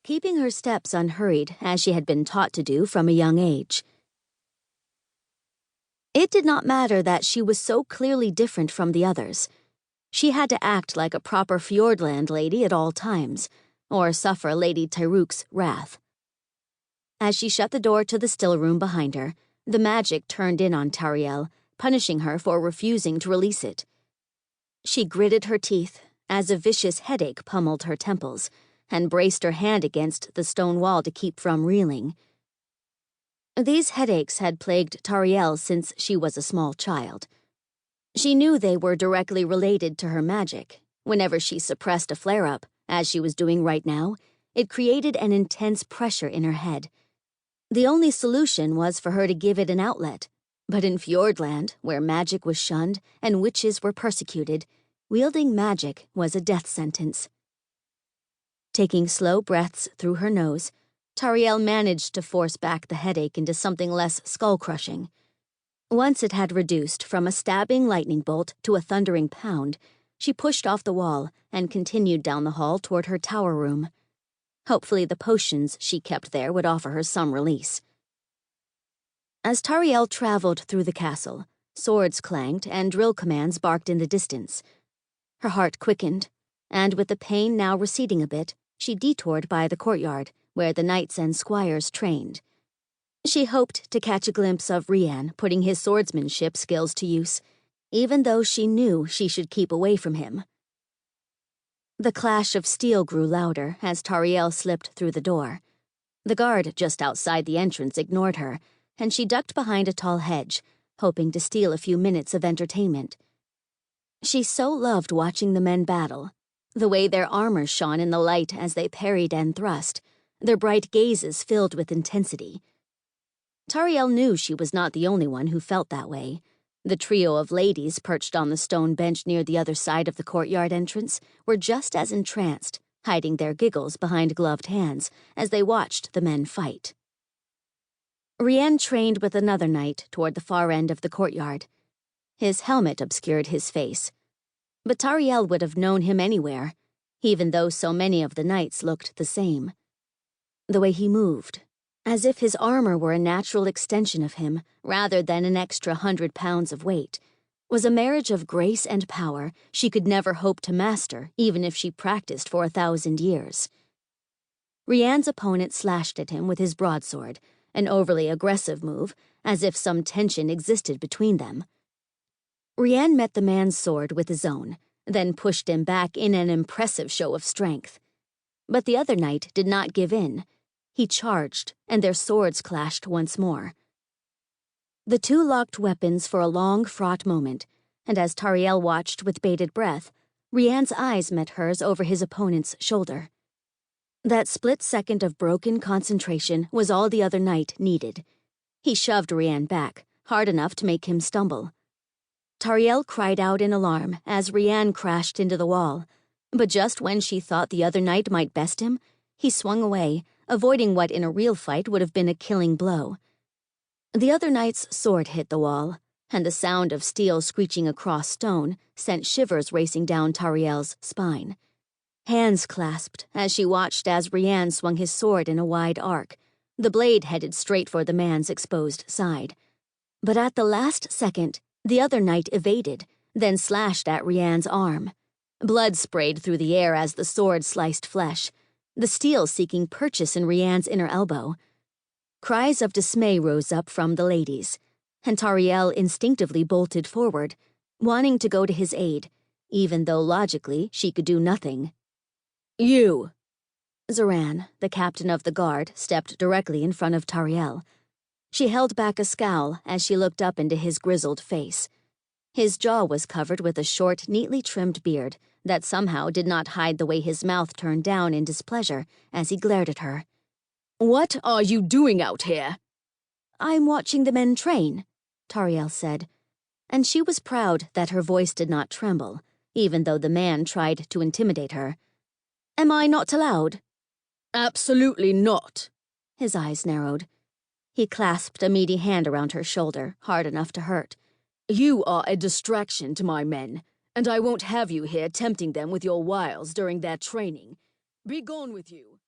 keeping her steps unhurried as she had been taught to do from a young age. It did not matter that she was so clearly different from the others. She had to act like a proper Fjordland lady at all times, or suffer Lady Tyruk's wrath. As she shut the door to the still room behind her, the magic turned in on Tariel, punishing her for refusing to release it. She gritted her teeth as a vicious headache pummeled her temples, and braced her hand against the stone wall to keep from reeling. These headaches had plagued Tariel since she was a small child. She knew they were directly related to her magic. Whenever she suppressed a flare-up, as she was doing right now, it created an intense pressure in her head. The only solution was for her to give it an outlet, but in Fjordland, where magic was shunned and witches were persecuted, wielding magic was a death sentence. Taking slow breaths through her nose, Tariel managed to force back the headache into something less skull-crushing. Once it had reduced from a stabbing lightning bolt to a thundering pound, she pushed off the wall and continued down the hall toward her tower room. Hopefully the potions she kept there would offer her some release. As Tariel traveled through the castle, swords clanged and drill commands barked in the distance. Her heart quickened, and with the pain now receding a bit, she detoured by the courtyard, where the knights and squires trained. She hoped to catch a glimpse of Rian putting his swordsmanship skills to use, even though she knew she should keep away from him. The clash of steel grew louder as Tariel slipped through the door. The guard just outside the entrance ignored her, and she ducked behind a tall hedge, hoping to steal a few minutes of entertainment. She so loved watching the men battle, the way their armor shone in the light as they parried and thrust, their bright gazes filled with intensity. Tariel knew she was not the only one who felt that way. The trio of ladies perched on the stone bench near the other side of the courtyard entrance were just as entranced, hiding their giggles behind gloved hands as they watched the men fight. Rian trained with another knight toward the far end of the courtyard. His helmet obscured his face, but Tariel would have known him anywhere, even though so many of the knights looked the same. The way he moved, as if his armor were a natural extension of him rather than an extra 100 pounds of weight, was a marriage of grace and power she could never hope to master even if she practiced for 1,000 years. Rian's opponent slashed at him with his broadsword, an overly aggressive move, as if some tension existed between them. Rian met the man's sword with his own, then pushed him back in an impressive show of strength. But the other knight did not give in. He charged, and their swords clashed once more. The two locked weapons for a long, fraught moment, and as Tariel watched with bated breath, Rian's eyes met hers over his opponent's shoulder. That split second of broken concentration was all the other knight needed. He shoved Rian back, hard enough to make him stumble. Tariel cried out in alarm as Rian crashed into the wall, but just when she thought the other knight might best him, he swung away, avoiding what in a real fight would have been a killing blow. The other knight's sword hit the wall, and the sound of steel screeching across stone sent shivers racing down Tariel's spine. Hands clasped as she watched as Rian swung his sword in a wide arc, the blade headed straight for the man's exposed side. But at the last second, the other knight evaded, then slashed at Rian's arm. Blood sprayed through the air as the sword sliced flesh, the steel seeking purchase in Rian's inner elbow. Cries of dismay rose up from the ladies, and Tariel instinctively bolted forward, wanting to go to his aid, even though logically she could do nothing. "You!" Zoran, the captain of the guard, stepped directly in front of Tariel. She held back a scowl as she looked up into his grizzled face. His jaw was covered with a short, neatly trimmed beard that somehow did not hide the way his mouth turned down in displeasure as he glared at her. "What are you doing out here?" "I'm watching the men train," Tariel said, and she was proud that her voice did not tremble, even though the man tried to intimidate her. "Am I not allowed?" "Absolutely not." His eyes narrowed. He clasped a meaty hand around her shoulder, hard enough to hurt. "You are a distraction to my men, and I won't have you here tempting them with your wiles during their training. Be gone with you."